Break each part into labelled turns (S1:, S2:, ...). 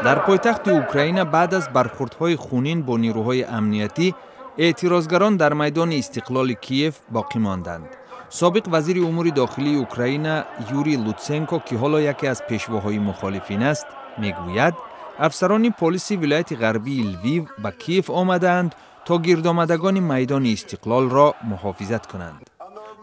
S1: در پایتخت اوکراین بعد از برخوردهای خونین با نیروهای امنیتی، اعتراضگران در میدان استقلال کیف باقی ماندند. سابق وزیر امور داخلی اوکراین یوری لوتسنکو که حالا یکی از پیشواهای مخالفین است، میگوید افسران پلیس ولایت غربی لویو به کیف آمدند تا گردآمدگان میدان استقلال را محافظت کنند.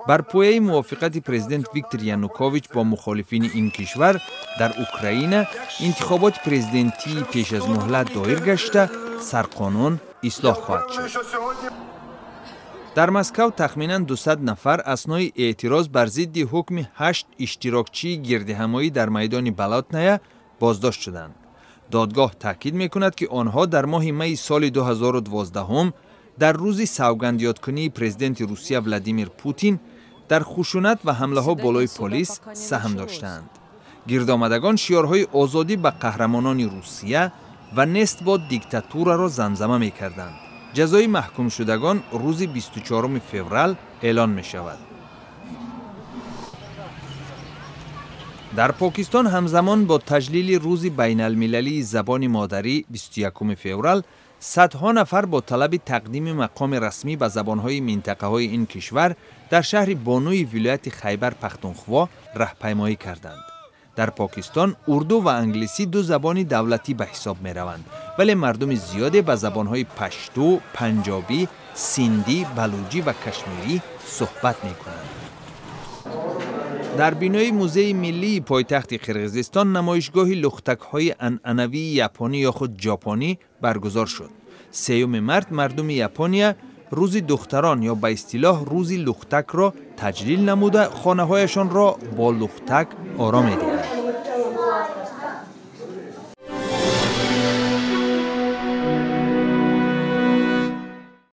S1: بر پایه موافقت پرزیدنت ویکتور یانوکوویچ با مخالفین این کشور در اوکراین، انتخابات پرزیدنتی پیش از مهلت دایر گشته سرقانون اصلاح خواهد شد. در مسکو تخمیناً 200 نفر اثنای اعتراض بر ضد حکم 8 اشتراکچی گردهمایی در میدان بلاتنایا بازداشت شدند. دادگاه تاکید میکند که آنها در ماه می سال 2012 در روز سوگندیادکنی پرزیدنت روسیه ولادیمیر پوتین در خشونت و حمله ها بالای پلیس سهم داشتند. گردآمدگان شعارهای آزادی به قهرمانان روسیه و نست با دیکتاتور را زمزمه میکردند. جزای محکوم شدگان روز 24 فوریه اعلان می شود. در پاکستان همزمان با تجلیل روز بین المللی زبان مادری 21 فوریه، صدها نفر با طلب تقدیم مقام رسمی به زبانهای منطقه‌های این کشور در شهر بانوی ولایت خیبر پختونخوا راهپیمایی کردند. در پاکستان اردو و انگلیسی دو زبان دولتی به حساب می روند، ولی مردم زیادی به زبانهای پشتو، پنجابی، سیندی، بلوچی و کشمیری صحبت می کنند. در بینای موزه ملی پایتخت قرقیزستان نمایشگاه لختک‌های عنعنوی یپانی یا خود ژاپنی برگزار شد. 3 مارس مردم یپونیا روز دختران یا به اصطلاح روز لختک را تجلیل نموده خانه‌هایشان را با لختک آرام می‌دهند.